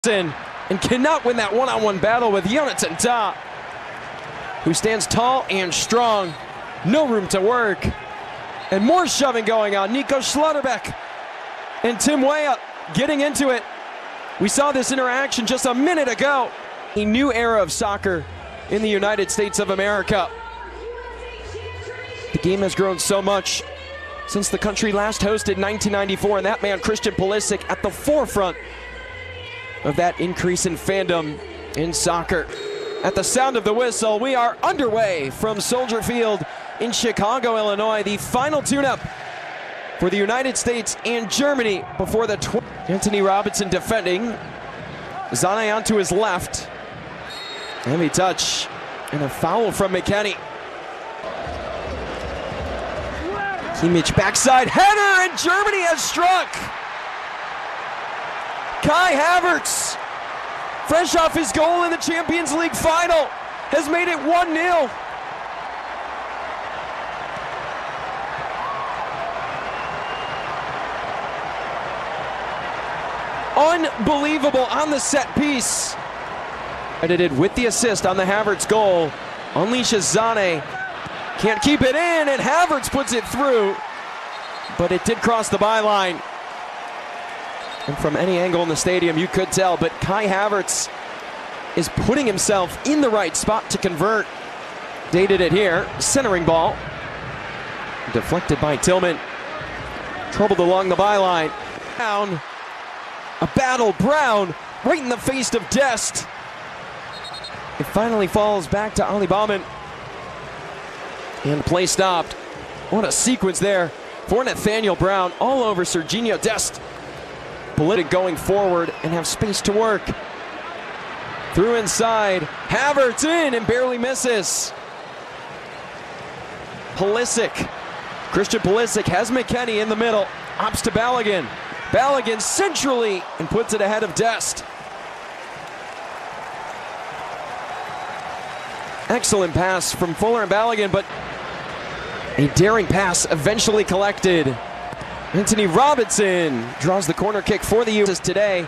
and cannot win that one-on-one battle with Jonathan Tah, who stands tall and strong. No room to work. And more shoving going on. Nico Schlatterbeck and Weah getting into it. We saw this interaction just a minute ago. A new era of soccer in the United States of America. The game has grown so much since the country last hosted 1994, and that man Christian Pulisic at the forefront of that increase in fandom in soccer. At the sound of the whistle, we are underway from Soldier Field in Chicago, Illinois. The final tune-up for the United States and Germany before the Anthony Robinson defending. Zane onto his left. Heavy touch and a foul from McKennie. Kimmich backside header, and Germany has struck. Kai Havertz, fresh off his goal in the Champions League final, has made it 1-0. Unbelievable on the set piece. Edited with the assist on the Havertz goal. Unleashes Zane. Can't keep it in, and Havertz puts it through. But it did cross the byline. And from any angle in the stadium, you could tell. But Kai Havertz is putting himself in the right spot to convert. Dated it here. Centering ball. Deflected by Tillman. Troubled along the byline. Down. A battle. Brown right in the face of Dest. It finally falls back to Ali Baumann. And play stopped. What a sequence there for Nathaniel Brown all over Serginho Dest. Pulisic going forward and have space to work. Through inside. Havertz in and barely misses. Pulisic. Christian Pulisic has McKennie in the middle. Ops to Balogun. Balogun centrally and puts it ahead of Dest. Excellent pass from Fuller and Balogun, but a daring pass eventually collected. Anthony Robinson draws the corner kick for the U.S. today.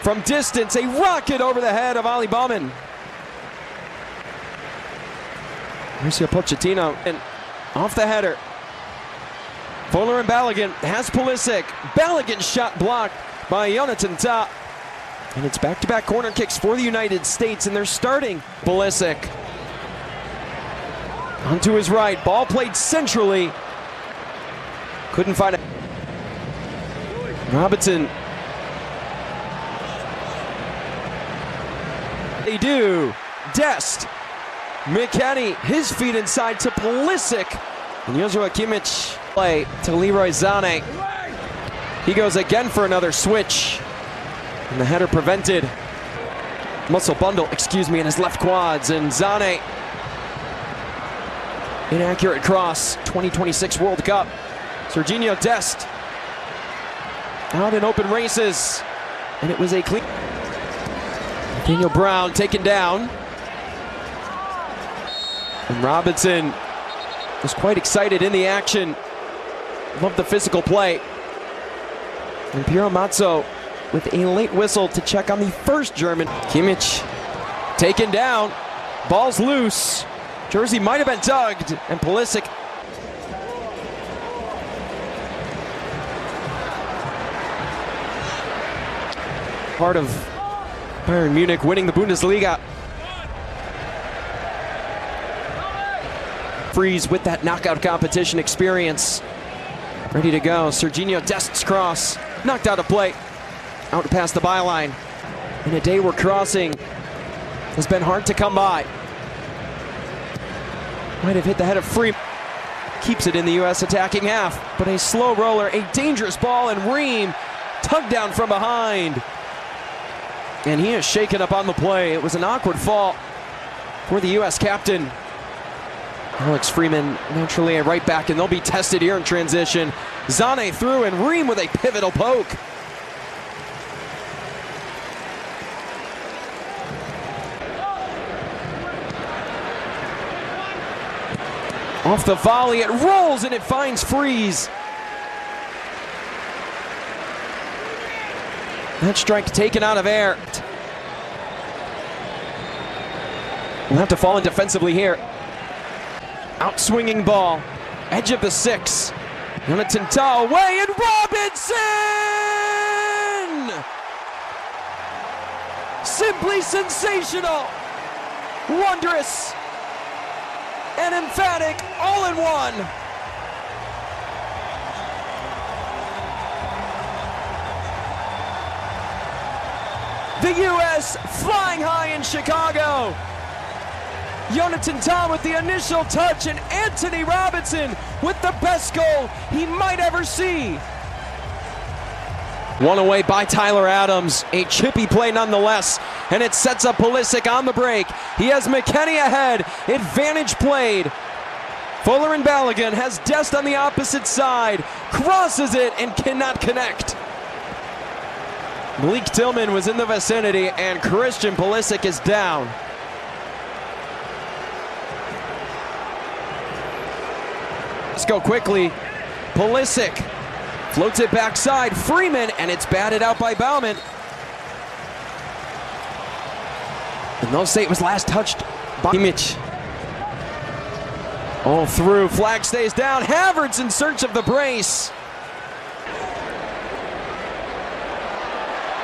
From distance, a rocket over the head of Ali Baumann. Mauricio Pochettino and off the header. Fuller and Balogun has Pulisic. Balogun shot blocked by Jonathan Tah. And it's back-to-back corner kicks for the United States, and they're starting. Pulisic onto his right. Ball played centrally. Couldn't find it. Robinson. They do. Dest. McKennie, his feet inside to Pulisic. And Joshua Kimmich play to Leroy Zane. He goes again for another switch. And the header prevented. Muscle bundle, in his left quads. And Zane. Inaccurate cross. 2026 World Cup. Serginho Dest. Out in open races. And it was a clean. Nathaniel Brown taken down. And Robinson was quite excited in the action. Loved the physical play. And Piero Mazzo with a late whistle to check on the first German. Kimmich taken down. Ball's loose. Jersey might have been tugged. And Pulisic. Part of Bayern Munich winning the Bundesliga. Freeze with that knockout competition experience. Ready to go. Serginho Dest's cross. Knocked out of play. Out past the byline. In a day where crossing has been hard to come by. Might have hit the head of Free. Keeps it in the U.S. attacking half. But a slow roller, a dangerous ball, and Ream tugged down from behind. And he is shaken up on the play. It was an awkward fall for the U.S. captain. Alex Freeman naturally a right back, and they'll be tested here in transition. Zane through, and Ream with a pivotal poke. Off the volley, it rolls and it finds Freeze. That strike taken out of air. We'll have to fall in defensively here. Outswinging ball. Edge of the 6. Jonathan Tah away, and Robinson! Simply sensational. Wondrous. And emphatic all in one. The U.S. flying high in Chicago. Jonathan Tah with the initial touch, and Anthony Robinson with the best goal he might ever see. One away by Tyler Adams, a chippy play nonetheless, and it sets up Pulisic on the break. He has McKennie ahead, advantage played. Fuller and Balogun has Dest on the opposite side, crosses it and cannot connect. Malik Tillman was in the vicinity, and Christian Pulisic is down. Let's go quickly. Pulisic floats it backside. Freeman, and it's batted out by Baumann. And they'll say it was last touched by Kimmich. All through. Flag stays down. Havertz in search of the brace.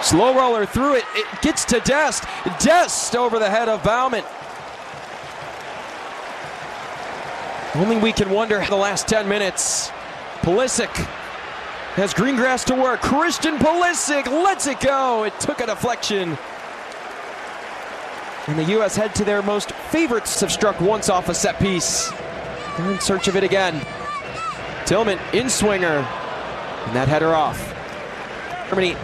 Slow roller through it. It gets to Dest. Dest over the head of Baumann. Only we can wonder the last 10 minutes. Pulisic has green grass to work. Christian Pulisic lets it go. It took a deflection. And the U.S. head to their most favorites have struck once off a set piece. They're in search of it again. Tillman in swinger. And that header off. Germany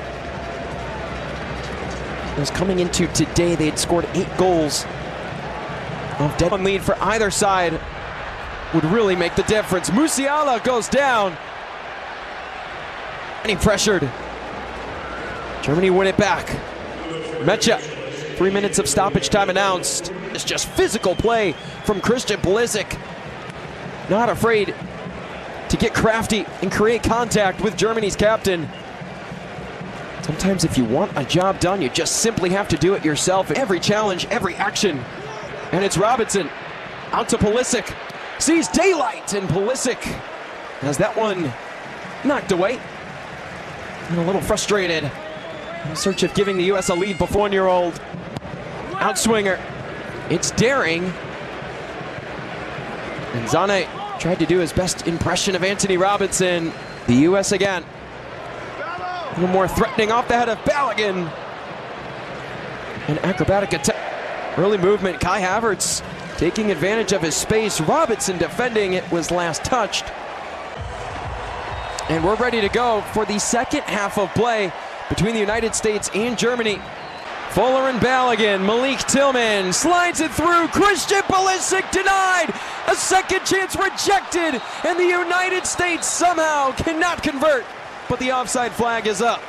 was coming into today. They had scored 8 goals. Dead on lead for either side would really make the difference. Musiala goes down. And he pressured. Germany win it back. Mecha, 3 minutes of stoppage time announced. It's just physical play from Christian Pulisic. Not afraid to get crafty and create contact with Germany's captain. Sometimes if you want a job done, you just simply have to do it yourself. Every challenge, every action. And it's Robinson out to Pulisic. Sees daylight, and Pulisic has that one knocked away. And a little frustrated in search of giving the U.S. a lead before 1-year-old. Outswinger. It's daring. And Zane tried to do his best impression of Anthony Robinson. The U.S. again. A little more threatening off the head of Balogun. An acrobatic attack. Early movement, Kai Havertz taking advantage of his space. Robinson defending. It was last touched. And we're ready to go for the second half of play between the United States and Germany. Fuller and Balogun. Malik Tillman slides it through. Christian Pulisic denied. A second chance rejected. And the United States somehow cannot convert. But the offside flag is up.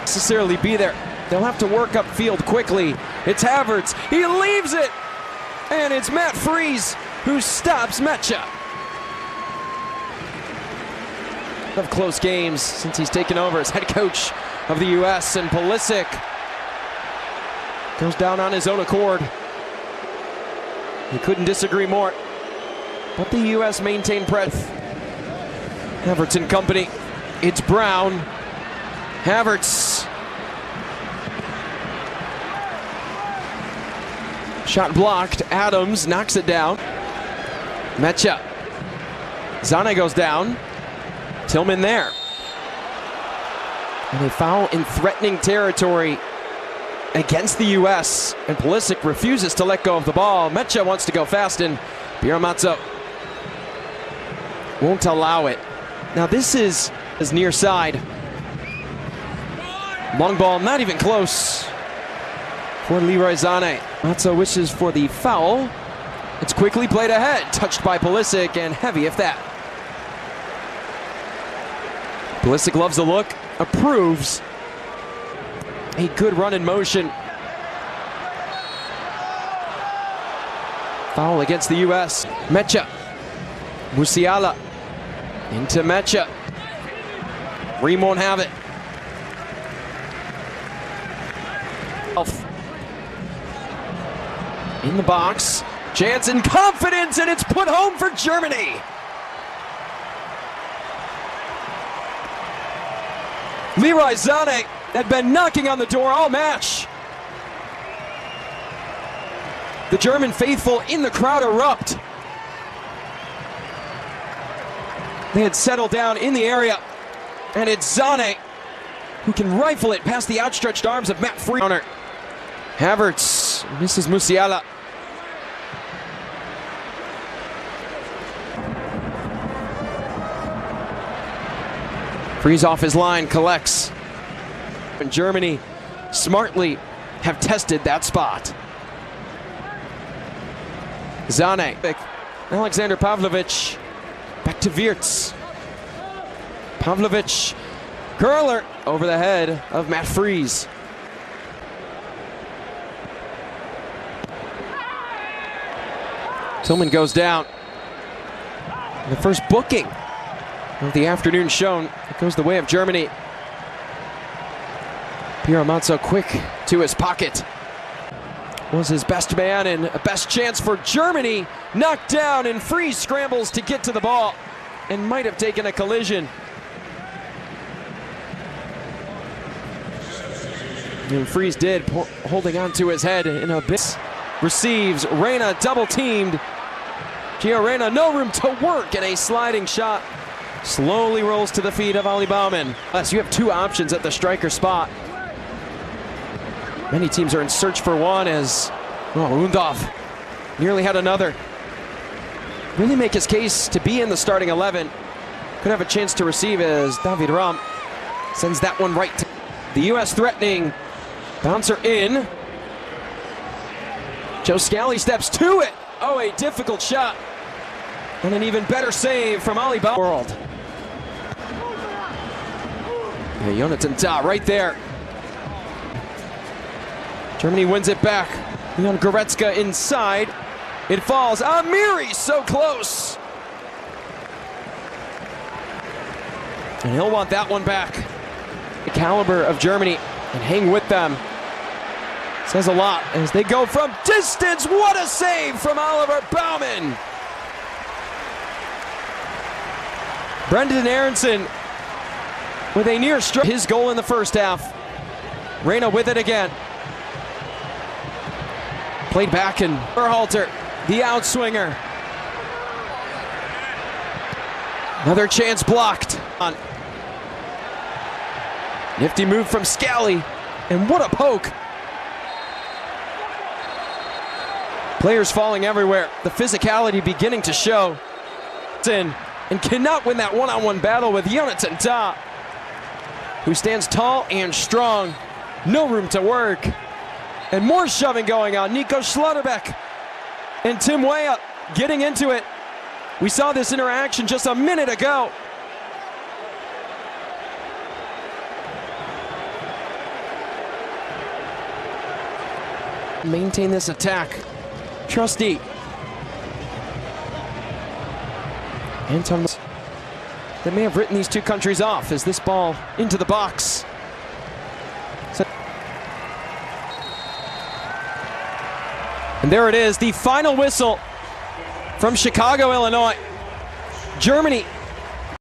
Necessarily be there. They'll have to work upfield quickly. It's Havertz. He leaves it. And it's Matt Freese who stops Mecha. Of close games since he's taken over as head coach of the U.S. And Pulisic goes down on his own accord. He couldn't disagree more. But the U.S. maintained breadth. Havertz and company. It's Brown. Havertz. Shot blocked. Adams knocks it down. Mecha. Zane goes down. Tillman there. And a foul in threatening territory against the U.S. And Pulisic refuses to let go of the ball. Mecha wants to go fast, and Biramatzo won't allow it. Now this is near side. Long ball, not even close for Leroy Zane. Matzo wishes for the foul. It's quickly played ahead. Touched by Pulisic, and heavy if that. Pulisic loves the look, approves. A good run in motion. Foul against the U.S. Mecha. Musiala. Into Mecha. Ream won't have it. In the box, chance and confidence, and it's put home for Germany. Leroy Sané had been knocking on the door all match. The German faithful in the crowd erupt. They had settled down in the area, and it's Sané who can rifle it past the outstretched arms of Matt Free. Havertz misses Musiala. Frees off his line, collects. And Germany smartly have tested that spot. Sané, Alexander Pavlovic, back to Wirtz. Pavlovic, curler over the head of Matt Freeze. Tillman goes down. The first booking of the afternoon shown. It goes the way of Germany. Piero Manzo quick to his pocket. Was his best man and a best chance for Germany. Knocked down, and Freeze scrambles to get to the ball and might have taken a collision. And Freeze did, holding on to his head in a bit. Receives, Reina double teamed. Gio Reyna, no room to work, and a sliding shot slowly rolls to the feet of Ali Baumann. Plus, you have two options at the striker spot. Many teams are in search for one, as Undov nearly had another. Really make his case to be in the starting 11. Could have a chance to receive as David Raum sends that one right to the U.S. threatening. Bouncer in. Joe Scally steps to it. Oh, a difficult shot. And an even better save from Ali Baumann. World. Yeah, Jonathan Tah right there. Germany wins it back. Leon Goretzka inside. It falls. Amiri so close. And he'll want that one back. The caliber of Germany and hang with them. Says a lot as they go from distance. What a save from Oliver Baumann. Brendan Aronson with a near stroke. His goal in the first half. Reina with it again. Played back, and Berhalter, the outswinger. Another chance blocked. Nifty move from Scally, and what a poke. Players falling everywhere. The physicality beginning to show. And cannot win that one-on-one battle with Jonathan Tah, who stands tall and strong. No room to work. And more shoving going on. Nico Schlatterbeck and Tim Weah getting into it. We saw this interaction just a minute ago. Maintain this attack. Trusty. Anton that may have written these two countries off as this ball into the box. And there it is, the final whistle from Chicago, Illinois. Germany